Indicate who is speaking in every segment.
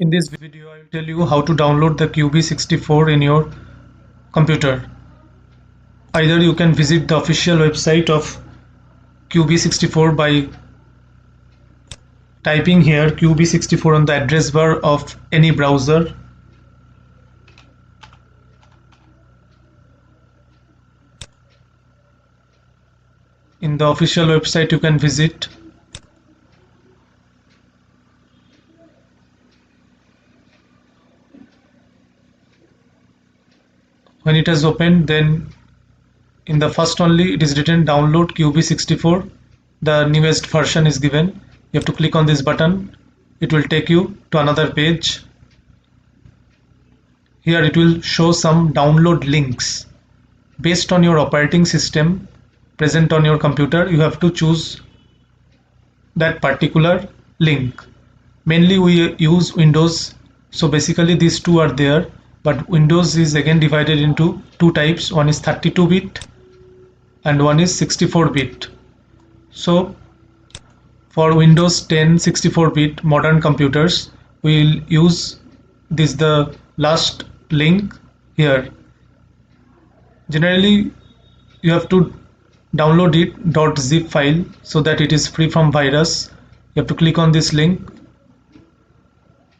Speaker 1: In this video, I will tell you how to download the QB64 in your computer. Either you can visit the official website of QB64 by typing here QB64 on the address bar of any browser. In the official website, you can visit. When it has opened, then in the first only it is written download QB64. The newest version is given. You have to click on this button. It will take you to another page. Here it will show some download links. Based on your operating system present on your computer, you have to choose that particular link. Mainly we use Windows, so basically these two are there, but Windows is again divided into two types. One is 32-bit and one is 64-bit. So for Windows 10 64-bit modern computers, we will use this, the last link here. Generally you have to download it .zip file so that it is free from virus. You have to click on this link.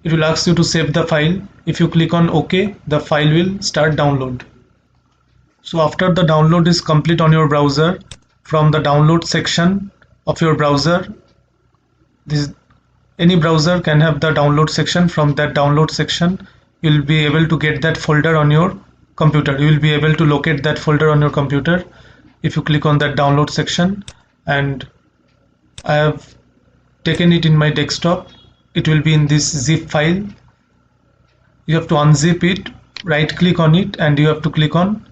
Speaker 1: It will ask you to save the file. If you click on OK, the file will start download. So after the download is complete on your browser, from the download section of your browser, any browser can have the download section. From that download section, you will be able to get that folder on your computer. You will be able to locate that folder on your computer if you click on that download section, and I have taken it in my desktop. It will be in this zip file. You have to unzip it, right click on it, and you have to click on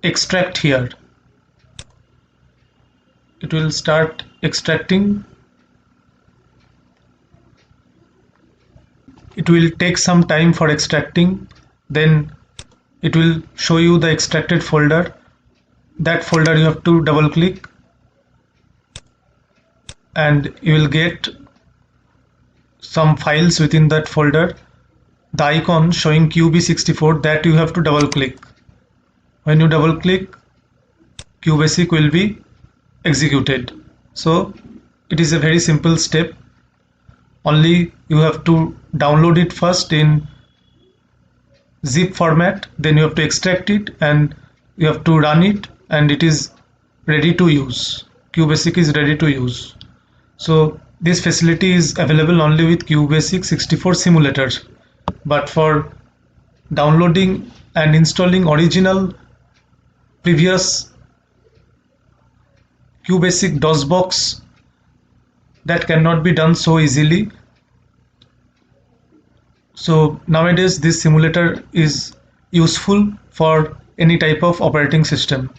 Speaker 1: extract here. It will start extracting. It will take some time for extracting. Then it will show you the extracted folder. That folder you have to double click and you will get some files within that folder. The icon showing QB64, that you have to double click. When you double click, QBasic will be executed. So it is a very simple step. Only you have to download it first in zip format, then you have to extract it and you have to run it, and it is ready to use. QBasic is ready to use. So this facility is available only with QBasic 64 simulators, but for downloading and installing original previous QBasic DOSBox, that cannot be done so easily. So nowadays this simulator is useful for any type of operating system.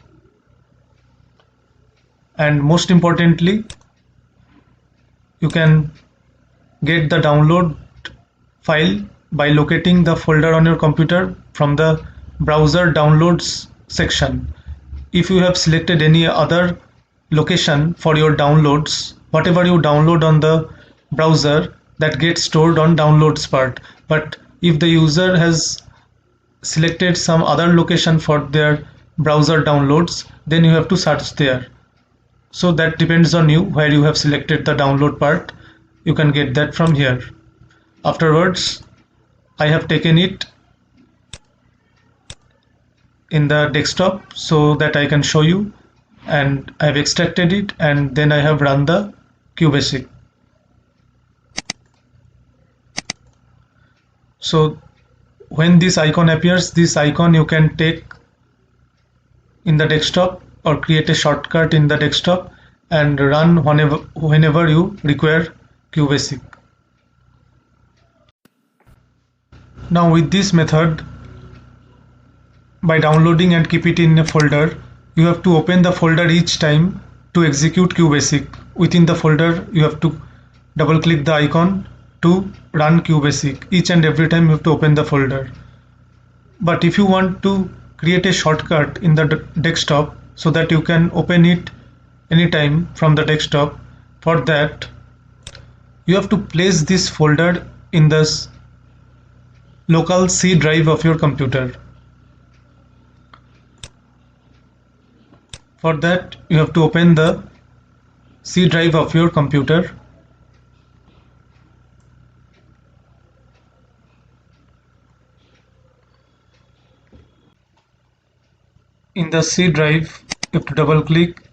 Speaker 1: And most importantly, you can get the download file by locating the folder on your computer from the browser downloads section. If you have selected any other location for your downloads, whatever you download on the browser, that gets stored on downloads part. But if the user has selected some other location for their browser downloads, then you have to search there. So that depends on you where you have selected the download part. You can get that from here. Afterwards, I have taken it in the desktop so that I can show you, and I have extracted it, and then I have run the QBasic. So when this icon appears, this icon you can take in the desktop or create a shortcut in the desktop and run whenever you require QBasic. Now with this method, by downloading and keep it in a folder, you have to open the folder each time to execute QBasic. Within the folder, you have to double click the icon to run QBasic. Each and every time you have to open the folder. But if you want to create a shortcut in the desktop so that you can open it anytime from the desktop, for that you have to place this folder in this local C drive of your computer. For that, you have to open the C drive of your computer. In the C drive, you have to double click.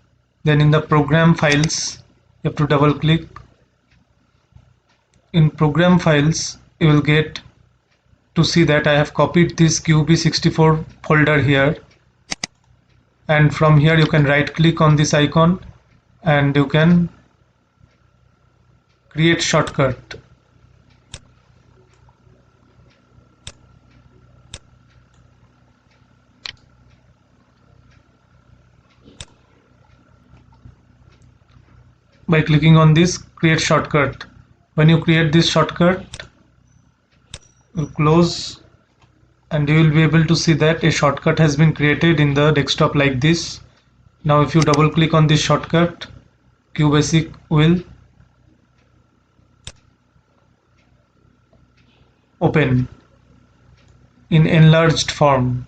Speaker 1: Then in the program files, you have to double click. In program files, you will get to see that I have copied this QB64 folder here, and from here you can right click on this icon and you can create shortcut. By clicking on this create shortcut. When you create this shortcut, you close and you will be able to see that a shortcut has been created in the desktop like this. Now if you double click on this shortcut, QBasic will open in enlarged form.